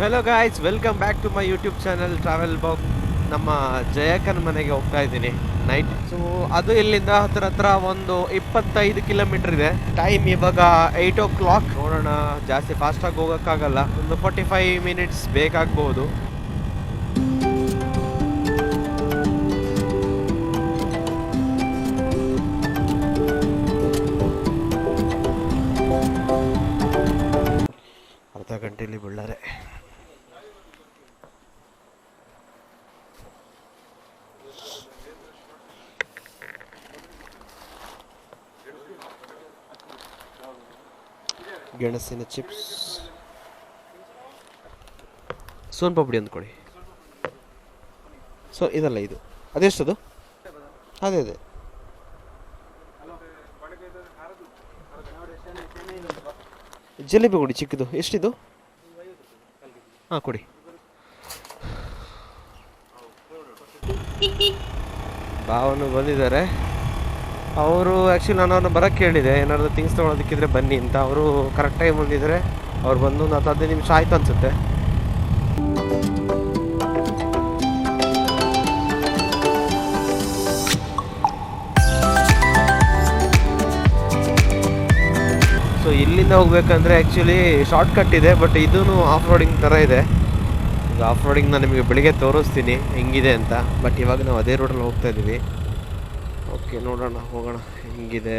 Hello guys, welcome back to my YouTube channel travel blog. ನಮ್ಮ ಜಯಕ್ಕನ ಮನೆಗೆ ಹೋಗ್ತಾ ಇದ್ದೀನಿ ನೈಟ್. ಸೊ ಅದು ಇಲ್ಲಿಂದ ಹತ್ರ ಒಂದು 25 ಕಿಲೋಮೀಟರ್ ಇದೆ. ಟೈಮ್ ಇವಾಗ 8 o'clock. ನೋಡೋಣ, ಜಾಸ್ತಿ ಫಾಸ್ಟಾಗಿ ಹೋಗೋಕ್ಕಾಗಲ್ಲ, ಒಂದು 45 ಮಿನಿಟ್ಸ್ ಬೇಕಾಗ್ಬೋದು. ಅರ್ಧ ಗಂಟೆಯಲ್ಲಿ ಬಳ್ಳಾರೆ. ಗೆಣಸಿನ ಚಿಪ್ಸ್, ಸೋನ್ ಪಾಪಡಿ ಅಂದ್ಕೊಳ್ಳಿ. ಸೊ ಇದಲ್ಲ, ಇದು ಅದೆಷ್ಟದು? ಅದೇ ಜಿಲೇಬಿ ಕೊಡಿ, ಚಿಕ್ಕದು. ಎಷ್ಟಿದು? ಹಾಂ ಕೊಡಿ. ಭಾವನು ಬಂದಿದ್ದಾರೆ. ಅವರು ಆ್ಯಕ್ಚುಲಿ ನಾನು ಅವ್ರನ್ನ ಬರೋಕ್ಕೆ ಹೇಳಿದೆ, ಏನಾದರೂ ಥಿಂಗ್ಸ್ ತೊಗೊಳೋದಕ್ಕಿದ್ರೆ ಬನ್ನಿ ಅಂತ. ಅವರು ಕರೆಕ್ಟ್ ಟೈಮ್ ಬಂದಿದ್ದಾರೆ. ಅವ್ರು ಬಂದು ಒಂದು 10-15 ನಿಮಿಷ ಆಯಿತು ಅನಿಸುತ್ತೆ. ಸೊ ಇಲ್ಲಿಂದ ಹೋಗ್ಬೇಕಂದ್ರೆ ಆ್ಯಕ್ಚುಲಿ ಶಾರ್ಟ್ ಕಟ್ ಇದೆ, ಬಟ್ ಇದೂ ಆಫ್ ರೋಡಿಂಗ್ ಥರ ಇದೆ. ಈಗ ಆಫ್ ರೋಡಿಂಗ್ ನಾನು ನಿಮಗೆ ಬೆಳಿಗ್ಗೆ ತೋರಿಸ್ತೀನಿ ಹೆಂಗಿದೆ ಅಂತ. ಬಟ್ ಇವಾಗ ನಾವು ಅದೇ ರೋಡಲ್ಲಿ ಹೋಗ್ತಾ ಇದ್ದೀವಿ. ಓಕೆ, ನೋಡೋಣ, ಹೋಗೋಣ ಹೆಂಗಿದೆ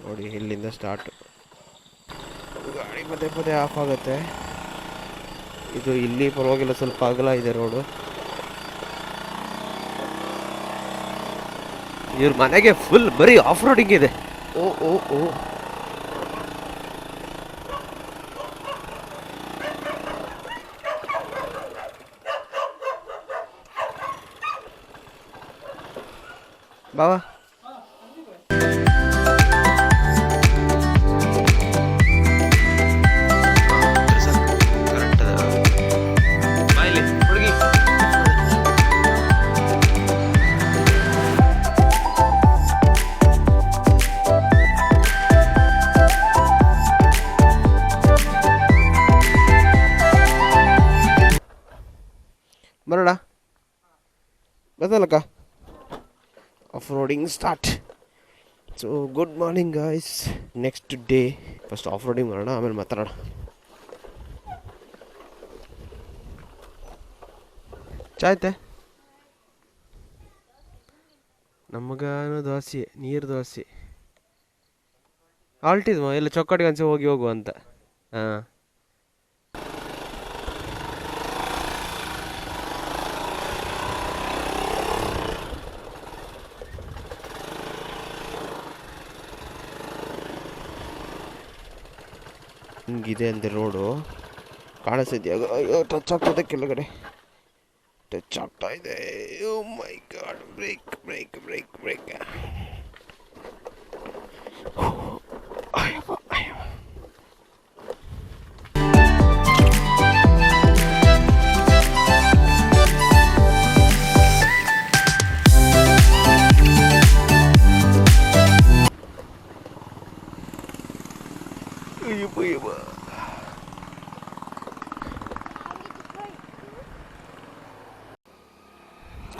ನೋಡಿ. ಇಲ್ಲಿಂದ ಸ್ಟಾರ್ಟ್. ಗಾಡಿ ಪದೇ ಆಫ್ ಆಗುತ್ತೆ. ಇದು ಇಲ್ಲಿ ಪರವಾಗಿಲ್ಲ, ಸ್ವಲ್ಪ ಅಗಲ ಇದೆ ರೋಡು. ಇವ್ರ ಮನೆಗೆ ಫುಲ್ ಬರೀ ಆಫ್ ರೋಡಿಂಗ್ ಇದೆ. ಓ ಓ ಓ ಬಾವಾ, ಬರೋಣ ಬದಲಕ್ಕ. Off roading start. So good morning guys, next day. First off roading ಮಾಡೋಣ, ಆಮೇಲೆ ಮಾತಾಡೋಣ. ಚಾಯ್ತೆ ನಮಗೇನು ದೋಸೆ, ನೀರು ದೋಸೆ. ಆಲ್ಟಿದ್ಮ ಎಲ್ಲ ಚೊಕ್ಕಟ್ಟಿಗೆ ಅನ್ಸಿ ಹೋಗುವ ಅಂತ. ಹಾಂ, ಹಿಂಗಿದೆ ಅಂದೆ ರೋಡು. ಕಾಣಿಸ್ತಿದ್ಯಾ? ಅಯ್ಯೋ, ಟಚ್ ಆಗ್ತದೆ, ಕೆಳಗಡೆ ಟಚ್ ಆಗ್ತಾ ಇದೆ. Oh my God, break break break break.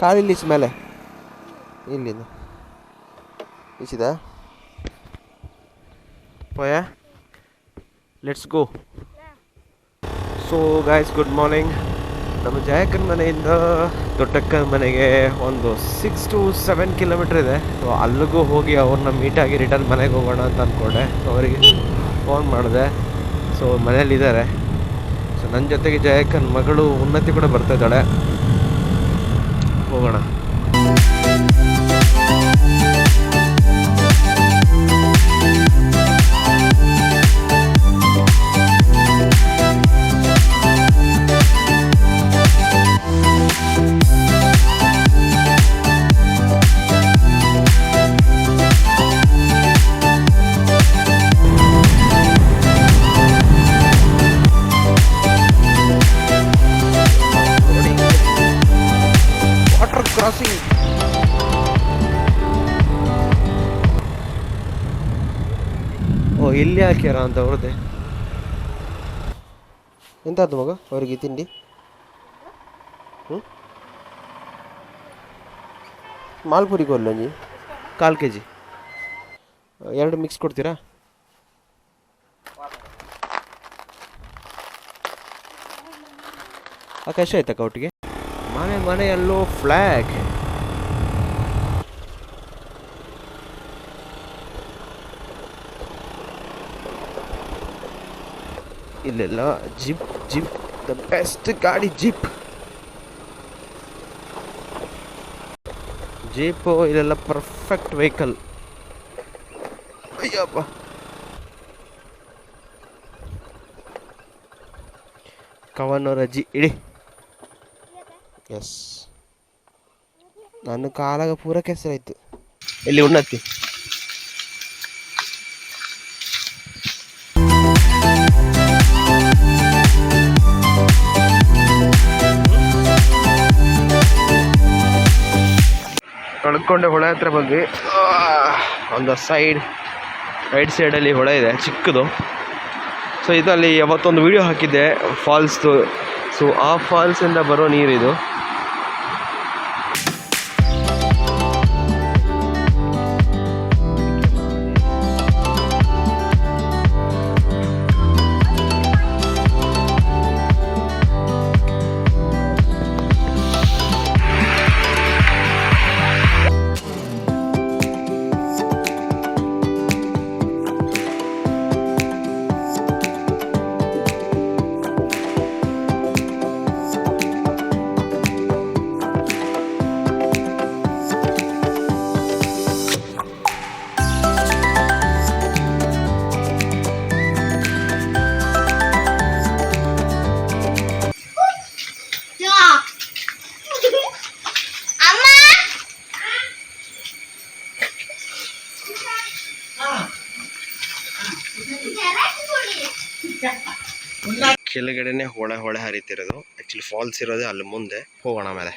ಕಾಲಿಲ್ಲಿ ಮೇಲೆ ಇಲ್ಲಿಂದ ಈಸಿದ ಪೋಯ. Let's go. So guys, good morning. ನಮ್ಮ ಜಯಕ್ಕನ ಮನೆಯಿಂದ ದೊಡ್ಡಕ್ಕನ ಮನೆಗೆ ಒಂದು 6 to 7 ಕಿಲೋಮೀಟ್ರ್ ಇದೆ. ಸೊ ಅಲ್ಲಿಗೂ ಹೋಗಿ ಅವ್ರನ್ನ ಮೀಟಾಗಿ ರಿಟರ್ನ್ ಮನೆಗೆ ಹೋಗೋಣ ಅಂತ ಅಂದ್ಕೊಂಡೆ. ಸೊ ಅವರಿಗೆ ಫೋನ್ ಮಾಡಿದೆ. ಸೊ ಮನೇಲಿದ್ದಾರೆ. ಸೊ ನನ್ನ ಜೊತೆಗೆ ಜಯಕ್ಕನ ಮಗಳು ಉನ್ನತಿ ಕೂಡ ಬರ್ತಾ ಇದ್ದಾಳೆ. ಹೋಗೋಣ. ಕ್ರಾಸಿಂಗ್. ಓ, ಇಲ್ಲಿ ಹಾಕ್ಯಾರ ಅಂತ ಅವ್ರದ್ದೇ. ಎಂಥದ್ದು ಮಗ ಅವರಿಗೆ ತಿಂಡಿ? ಮಾಲ್ಪುರಿ ಕೊಲ್ಲಂಜಿ 1/4 kg 2 ಮಿಕ್ಸ್ ಕೊಡ್ತೀರಾ? ಆಕಾಶ ಆಯ್ತಕ್ಕ ಒಟ್ಟಿಗೆ. ಮನೆಯಲ್ಲೂ ಫ್ಲ್ಯಾಗ್. ಇಲ್ಲೆಲ್ಲ ಜಿಪ್ ದ ಬೆಸ್ಟ್ ಗಾಡಿ ಜೀಪ್ ಇಲ್ಲೆಲ್ಲ ಪರ್ಫೆಕ್ಟ್ ವೆಹಿಕಲ್. ಅಯ್ಯಪ್ಪ, ಕವನ್ನವ್ರ ಅಜ್ಜಿ ಇಡಿ. ಎಸ್, ನನ್ನ ಕಾಲಾಗ ಪೂರ ಕೆಸರಾಯ್ತು. ಎಲ್ಲಿ ಉಣ್ಣತ್ತಿ? ಕಳ್ಕೊಂಡೆ ಹೊಳೆ ಹತ್ರ ಬಂದ್ವಿ. ಒಂದು ರೈಟ್ ಸೈಡಲ್ಲಿ ಹೊಳೆ ಇದೆ ಚಿಕ್ಕದು. ಸೊ ಇದರಲ್ಲಿ ಅವತ್ತೊಂದು ವಿಡಿಯೋ ಹಾಕಿದ್ದೆ ಫಾಲ್ಸ್ದು. ಸೊ ಆ ಫಾಲ್ಸಿಂದ ಬರೋ ನೀರಿದು. ಕೆಳಗಡೆನೆ ಹೊಳೆ ಹರಿತಿರೋದು. ಆಕ್ಚುಲಿ ಫಾಲ್ಸ್ ಇರೋದೇ ಅಲ್ಲಿ ಮುಂದೆ. ಹೋಗೋಣ ಮೇಲೆ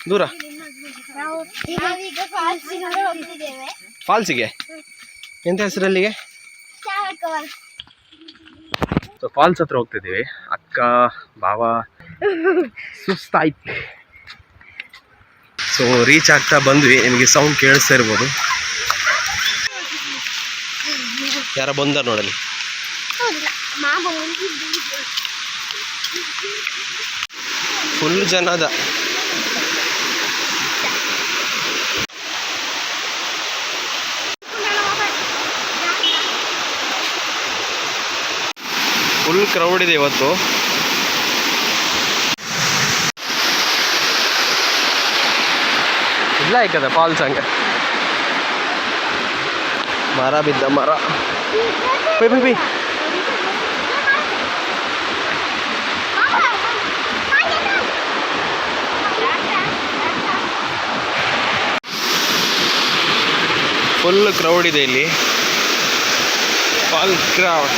ದೂರ ಫಾಲ್ಸಿಗೆ. ಎಂತ ಹೆಸರಲ್ಲಿಗೆ? ಸೊ ಫಾಲ್ಸ್ ಹತ್ರ ಹೋಗ್ತಿದ್ದೀವಿ. ಅಕ್ಕ ಬಾವ ಸುಸ್ತಾಯ್ತು. ಸೊ ರೀಚ್ ಆಗ್ತಾ ಬಂದ್ವಿ. ನಿಮಗೆ ಸೌಂಡ್ ಕೇಳಿಸ್ತಾ ಇರ್ಬೋದು. ಯಾರ ಬಂದ ನೋಡಲಿ. ಫುಲ್ ಜನದ. ಫುಲ್ ಕ್ರೌಡ್ ಇದೆ ಇವತ್ತು. ಇಲ್ಲ ಐಕದ ಫಾಲ್ಸ್ ಹಂಗೆ ಮರ ಬಿದ್ದ ಮರ. ಬೈ ಫುಲ್ ಕ್ರೌಡ್ ಇದೆ ಇಲ್ಲಿ. Fall crowd.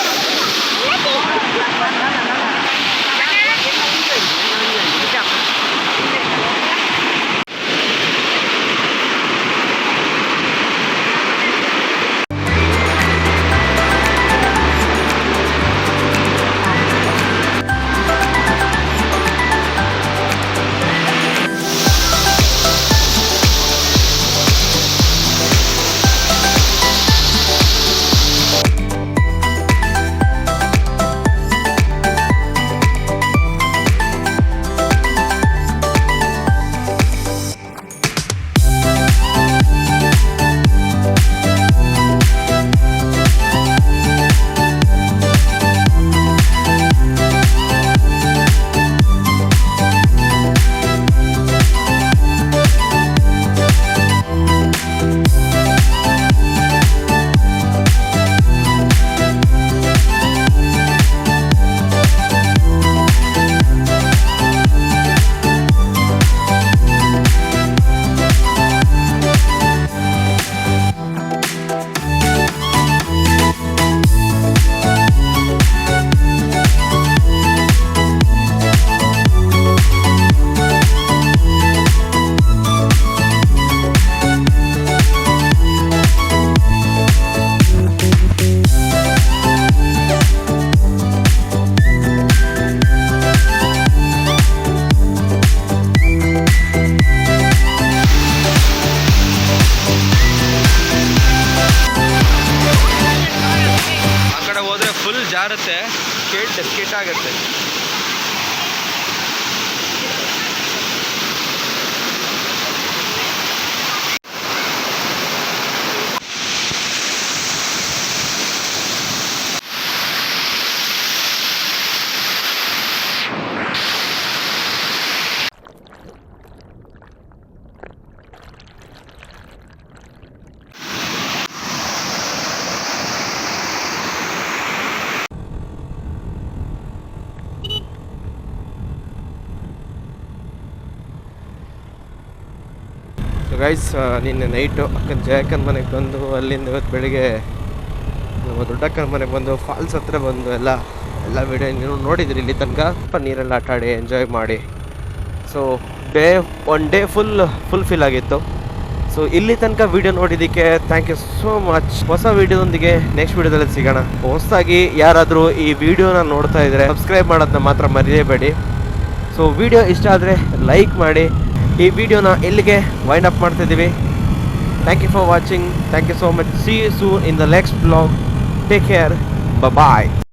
ಸೊ ಗೈಸ್ ನಿನ್ನೆ ನೈಟು ಅಕ್ಕನ ಜಯಕ್ಕನ ಮನೆಗೆ ಬಂದು ಅಲ್ಲಿಂದ ಇವತ್ತು ಬೆಳಿಗ್ಗೆ ನಮ್ಮ ದೊಡ್ಡಕ್ಕನ ಮನೆಗೆ ಬಂದು ಫಾಲ್ಸ್ ಹತ್ರ ಬಂದು ಎಲ್ಲ ವೀಡಿಯೋ ನೀವು ನೋಡಿದ್ರಿ ಇಲ್ಲಿ ತನಕ. ನೀರೆಲ್ಲ ಆಟ ಆಡಿ ಎಂಜಾಯ್ ಮಾಡಿ. So one day full feel ಆಗಿತ್ತು. ಸೊ ಇಲ್ಲಿ ತನಕ ವೀಡಿಯೋ ನೋಡಿದ್ದಕ್ಕೆ ಥ್ಯಾಂಕ್ ಯು ಸೋ ಮಚ್. ಹೊಸ ವೀಡಿಯೋದೊಂದಿಗೆ ನೆಕ್ಸ್ಟ್ ವೀಡಿಯೋದಲ್ಲಿ ಸಿಗೋಣ. ಹೊಸದಾಗಿ ಯಾರಾದರೂ ಈ ವಿಡಿಯೋನ ನೋಡ್ತಾ ಇದ್ದರೆ ಸಬ್ಸ್ಕ್ರೈಬ್ ಮಾಡೋದನ್ನ ಮಾತ್ರ ಮರೆಯಬೇಡಿ. ಸೊ ವಿಡಿಯೋ ಇಷ್ಟ ಆದರೆ ಲೈಕ್ ಮಾಡಿ. ಈ ವಿಡಿಯೋನ ಇಲ್ಲಿಗೆ ವೈಂಡ್ ಅಪ್ ಮಾಡ್ತಿದ್ದೀವಿ. Thank you for watching. Thank you so much. See you soon in the next blog. Take care. Bye.